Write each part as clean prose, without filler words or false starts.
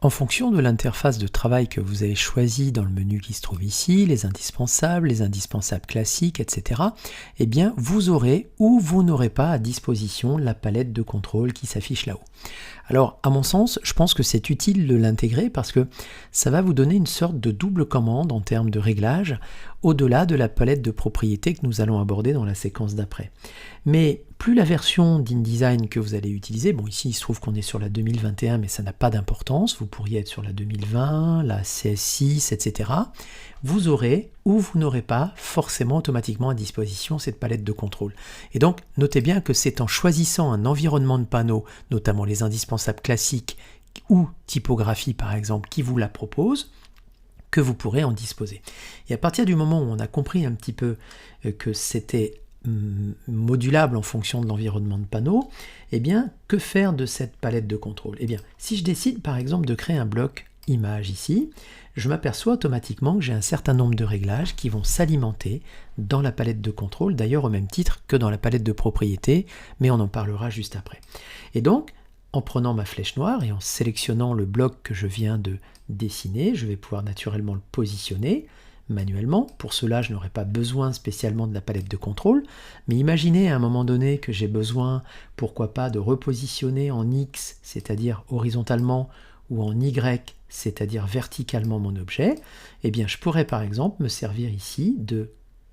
En fonction de l'interface de travail que vous avez choisie dans le menu qui se trouve ici, les indispensables classiques, etc., eh bien, vous aurez ou vous n'aurez pas à disposition la palette de contrôle qui s'affiche là-haut. Alors, à mon sens, je pense que c'est utile de l'intégrer parce que ça va vous donner une sorte de double commande en termes de réglage au-delà de la palette de propriétés que nous allons aborder dans la séquence d'après. Mais plus la version d'InDesign que vous allez utiliser, bon ici il se trouve qu'on est sur la 2021 mais ça n'a pas d'importance, vous pourriez être sur la 2020, la CS6, etc. Vous aurez ou vous n'aurez pas forcément automatiquement à disposition cette palette de contrôle. Et donc notez bien que c'est en choisissant un environnement de panneaux, notamment les indispensables classiques ou typographie par exemple, qui vous la propose, que vous pourrez en disposer. Et à partir du moment où on a compris un petit peu que c'était modulable en fonction de l'environnement de panneau, eh bien, que faire de cette palette de contrôle? Eh bien, si je décide par exemple de créer un bloc image ici, je m'aperçois automatiquement que j'ai un certain nombre de réglages qui vont s'alimenter dans la palette de contrôle, d'ailleurs au même titre que dans la palette de propriétés, mais on en parlera juste après. Et donc, en prenant ma flèche noire et en sélectionnant le bloc que je viens de dessiner, je vais pouvoir naturellement le positionner manuellement. Pour cela, je n'aurai pas besoin spécialement de la palette de contrôle, mais imaginez à un moment donné que j'ai besoin, pourquoi pas, de repositionner en X, c'est-à-dire horizontalement, ou en Y, c'est-à-dire verticalement mon objet, eh bien je pourrais par exemple me servir ici de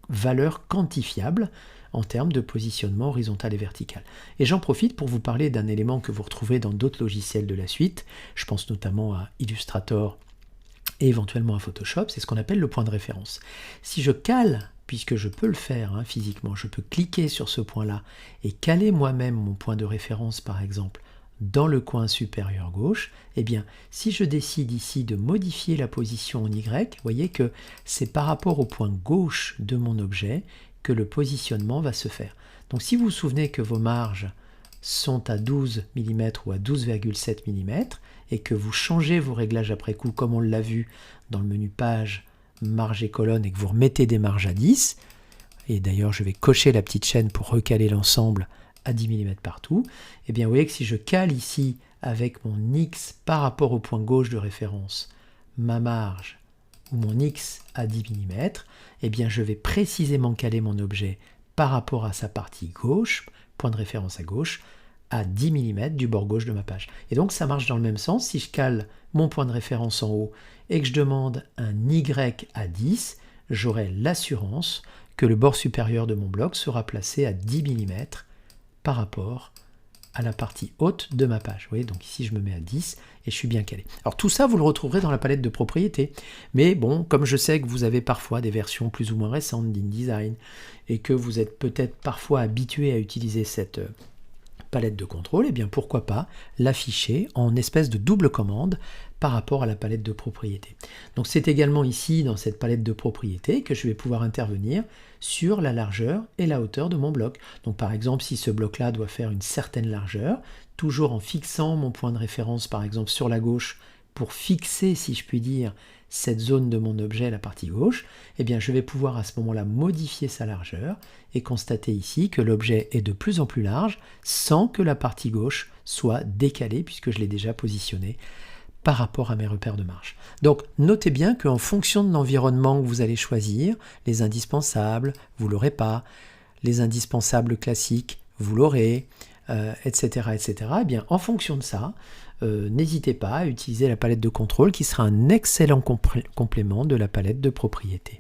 valeurs quantifiables en termes de positionnement horizontal et vertical. Et j'en profite pour vous parler d'un élément que vous retrouvez dans d'autres logiciels de la suite, je pense notamment à Illustrator et éventuellement à Photoshop, c'est ce qu'on appelle le point de référence. Si je cale, puisque je peux le faire physiquement, je peux cliquer sur ce point-là et caler moi-même mon point de référence par exemple dans le coin supérieur gauche, eh bien si je décide ici de modifier la position en Y, vous voyez que c'est par rapport au point gauche de mon objet que le positionnement va se faire. Donc si vous vous souvenez que vos marges sont à 12 mm ou à 12,7 mm et que vous changez vos réglages après coup comme on l'a vu dans le menu page, marge et colonne et que vous remettez des marges à 10, et d'ailleurs je vais cocher la petite chaîne pour recaler l'ensemble à 10 mm partout, et bien vous voyez que si je cale ici avec mon X par rapport au point gauche de référence, ma marge ou mon X à 10 mm, et bien je vais précisément caler mon objet par rapport à sa partie gauche, point de référence à gauche, à 10 mm du bord gauche de ma page. Et donc ça marche dans le même sens, si je cale mon point de référence en haut et que je demande un Y à 10, j'aurai l'assurance que le bord supérieur de mon bloc sera placé à 10 mm par rapport à la partie haute de ma page. Vous voyez, donc ici je me mets à 10 et je suis bien calé. Alors tout ça, vous le retrouverez dans la palette de propriétés. Mais bon, comme je sais que vous avez parfois des versions plus ou moins récentes d'InDesign et que vous êtes peut-être parfois habitué à utiliser cette palette de contrôle, et bien pourquoi pas l'afficher en espèce de double commande par rapport à la palette de propriétés. Donc c'est également ici dans cette palette de propriétés que je vais pouvoir intervenir sur la largeur et la hauteur de mon bloc. Donc par exemple si ce bloc là doit faire une certaine largeur, toujours en fixant mon point de référence par exemple sur la gauche pour fixer, si je puis dire, cette zone de mon objet, la partie gauche, eh bien je vais pouvoir à ce moment-là modifier sa largeur et constater ici que l'objet est de plus en plus large sans que la partie gauche soit décalée puisque je l'ai déjà positionné par rapport à mes repères de marge. Donc notez bien qu'en fonction de l'environnement que vous allez choisir, les indispensables, vous ne l'aurez pas, les indispensables classiques, vous l'aurez, etc., etc. Eh bien, en fonction de ça, n'hésitez pas à utiliser la palette de contrôle qui sera un excellent complément de la palette de propriétés.